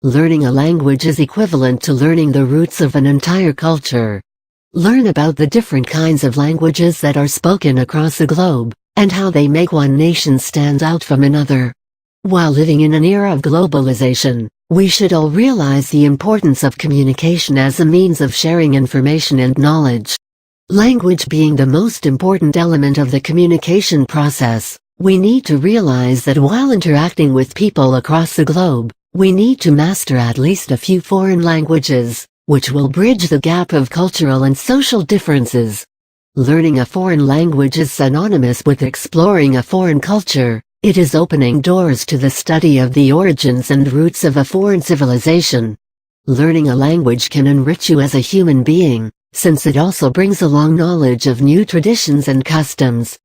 Learning a language is equivalent to learning the roots of an entire culture. Learn about the different kinds of languages that are spoken across the globe, and how they make one nation stand out from another. While living in an era of globalization, we should all realize the importance of communication as a means of sharing information and knowledge. Language being the most important element of the communication process, we need to realize that while interacting with people across the globe, we need to master at least a few foreign languages, which will bridge the gap of cultural and social differences. Learning a foreign language is synonymous with exploring a foreign culture. It is opening doors to the study of the origins and roots of a foreign civilization. Learning a language can enrich you as a human being, since it also brings along knowledge of new traditions and customs.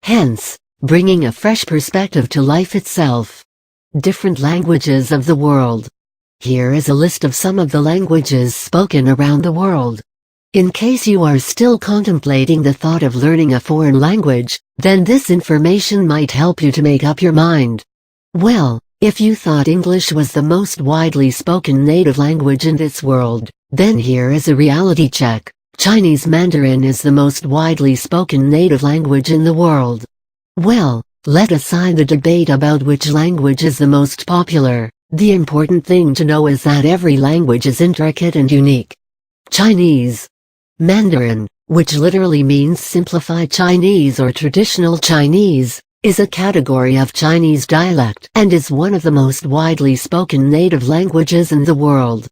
Hence, bringing a fresh perspective to life itself. Different languages of the world. Here is a list of some of the languages spoken around the world. In case you are still contemplating the thought of learning a foreign language, then this information might help you to make up your mind. Well, if you thought English was the most widely spoken native language in this world, then here is a reality check. Chinese Mandarin is the most widely spoken native language in the world. Well, let aside the debate about which language is the most popular, the important thing to know is that every language is intricate and unique. Chinese Mandarin, which literally means simplified Chinese or traditional Chinese, is a category of Chinese dialect and is one of the most widely spoken native languages in the world.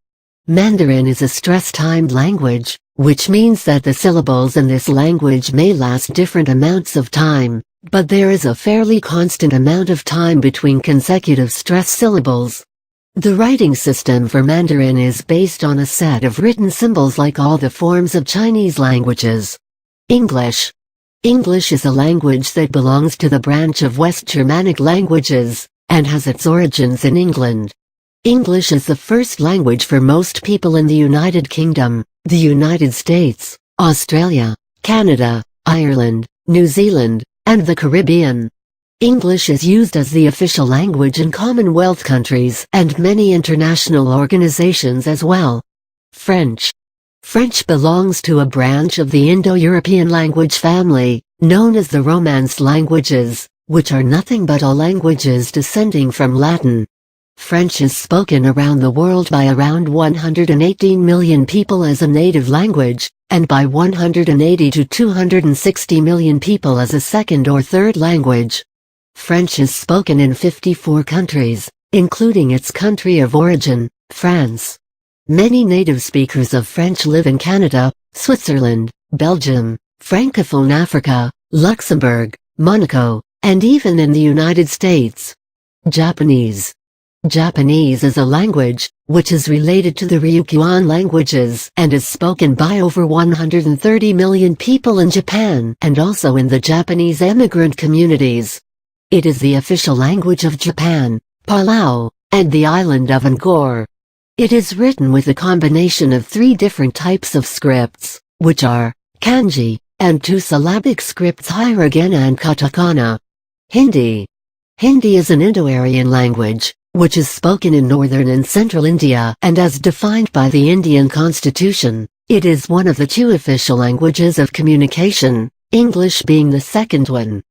Mandarin is a stress-timed language, which means that the syllables in this language may last different amounts of time, but there is a fairly constant amount of time between consecutive stress syllables. The writing system for Mandarin is based on a set of written symbols like all the forms of Chinese languages. English. English is a language that belongs to the branch of West Germanic languages, and has its origins in England. English is the first language for most people in the United Kingdom, the United States, Australia, Canada, Ireland, New Zealand, and the Caribbean. English is used as the official language in Commonwealth countries and many international organizations as well. French. French belongs to a branch of the Indo-European language family, known as the Romance languages, which are nothing but all languages descending from Latin. French is spoken around the world by around 118 million people as a native language, and by 180 to 260 million people as a second or third language. French is spoken in 54 countries, including its country of origin, France. Many native speakers of French live in Canada, Switzerland, Belgium, Francophone Africa, Luxembourg, Monaco, and even in the United States. Japanese. Japanese is a language, which is related to the Ryukyuan languages and is spoken by over 130 million people in Japan and also in the Japanese immigrant communities. It is the official language of Japan, Palau, and the island of Angkor. It is written with a combination of 3 different types of scripts, which are kanji, and 2-syllabic scripts hiragana and katakana. Hindi. Hindi is an Indo-Aryan language, which is spoken in northern and central India and as defined by the Indian constitution, it is one of the 2 official languages of communication, English being the second one.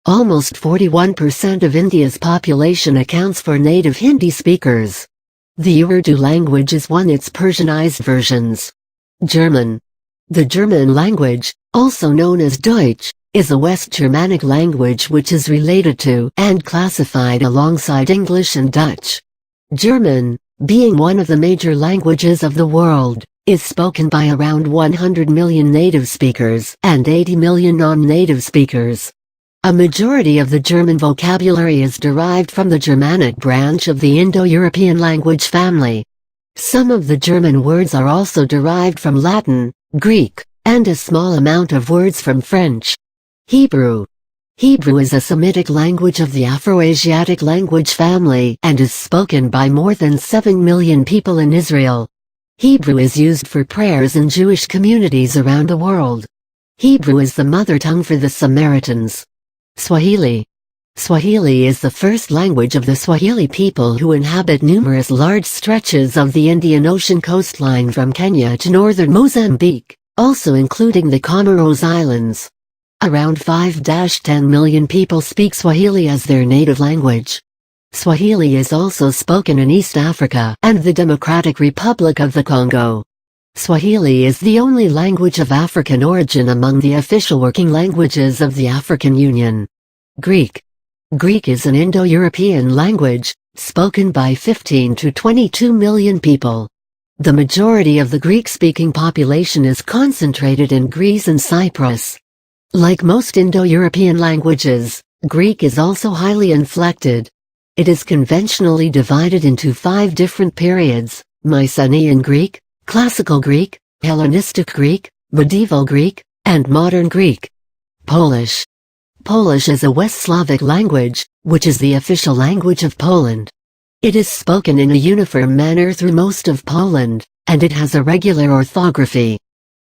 Almost 41% of India's population accounts for native Hindi speakers. The Urdu language is one of its Persianized versions. German. The German language, also known as Deutsch, is a West Germanic language which is related to and classified alongside English and Dutch. German, being one of the major languages of the world, is spoken by around 100 million native speakers and 80 million non-native speakers. A majority of the German vocabulary is derived from the Germanic branch of the Indo-European language family. Some of the German words are also derived from Latin, Greek, and a small amount of words from French. Hebrew. Hebrew is a Semitic language of the Afroasiatic language family and is spoken by more than 7 million people in Israel. Hebrew is used for prayers in Jewish communities around the world. Hebrew is the mother tongue for the Samaritans. Swahili. Swahili is the first language of the Swahili people who inhabit numerous large stretches of the Indian Ocean coastline from Kenya to northern Mozambique, also including the Comoros Islands. Around 5-10 million people speak Swahili as their native language. Swahili is also spoken in East Africa and the Democratic Republic of the Congo. Swahili is the only language of African origin among the official working languages of the African Union. Greek. Greek is an Indo-European language, spoken by 15 to 22 million people. The majority of the Greek-speaking population is concentrated in Greece and Cyprus. Like most Indo-European languages, Greek is also highly inflected. It is conventionally divided into 5 different periods: Mycenaean Greek, Classical Greek, Hellenistic Greek, Medieval Greek, and Modern Greek. Polish. Polish is a West Slavic language, which is the official language of Poland. It is spoken in a uniform manner through most of Poland, and it has a regular orthography.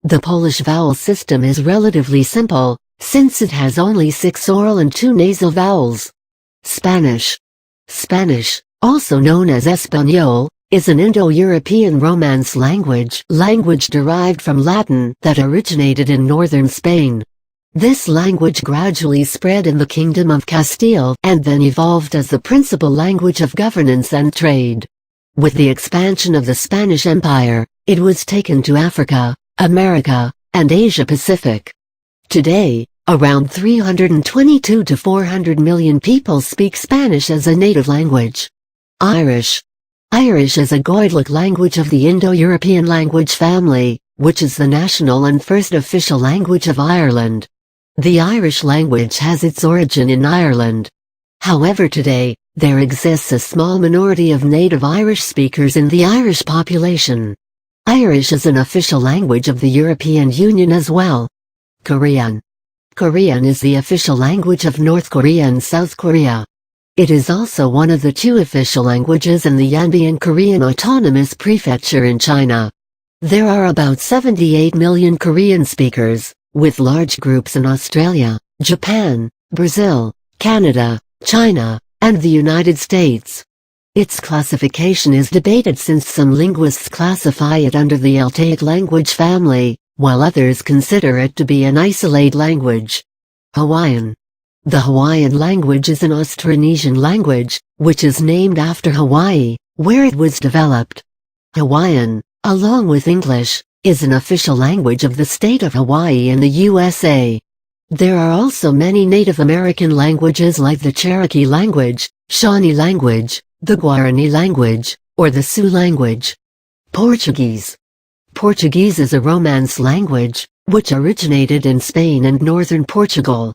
The Polish vowel system is relatively simple, since it has only 6 oral and 2 nasal vowels. Spanish. Spanish, also known as Español, is an Indo-European Romance language derived from Latin that originated in northern Spain. This language gradually spread in the Kingdom of Castile and then evolved as the principal language of governance and trade. With the expansion of the Spanish Empire, it was taken to Africa, America, and Asia Pacific. Today, around 322 to 400 million people speak Spanish as a native language. Irish. Irish is a Gaelic language of the Indo-European language family, which is the national and first official language of Ireland. The Irish language has its origin in Ireland. However, today, there exists a small minority of native Irish speakers in the Irish population. Irish is an official language of the European Union as well. Korean. Korean is the official language of North Korea and South Korea. It is also one of the 2 official languages in the Yanbian Korean Autonomous Prefecture in China. There are about 78 million Korean speakers, with large groups in Australia, Japan, Brazil, Canada, China, and the United States. Its classification is debated since some linguists classify it under the Altaic language family, while others consider it to be an isolated language. Hawaiian. The Hawaiian language is an Austronesian language, which is named after Hawaii, where it was developed. Hawaiian, along with English, is an official language of the state of Hawaii in the USA. There are also many Native American languages like the Cherokee language, Shawnee language, the Guarani language, or the Sioux language. Portuguese. Portuguese is a Romance language, which originated in Spain and northern Portugal.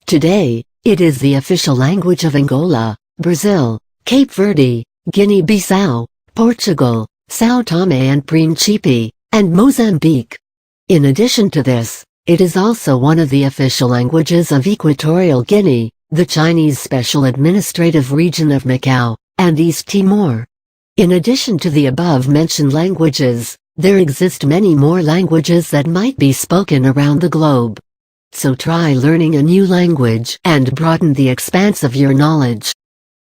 Today, it is the official language of Angola, Brazil, Cape Verde, Guinea-Bissau, Portugal, São Tomé and Príncipe, and Mozambique. In addition to this, it is also one of the official languages of Equatorial Guinea, the Chinese Special Administrative Region of Macau, and East Timor. In addition to the above-mentioned languages, there exist many more languages that might be spoken around the globe. So try learning a new language and broaden the expanse of your knowledge.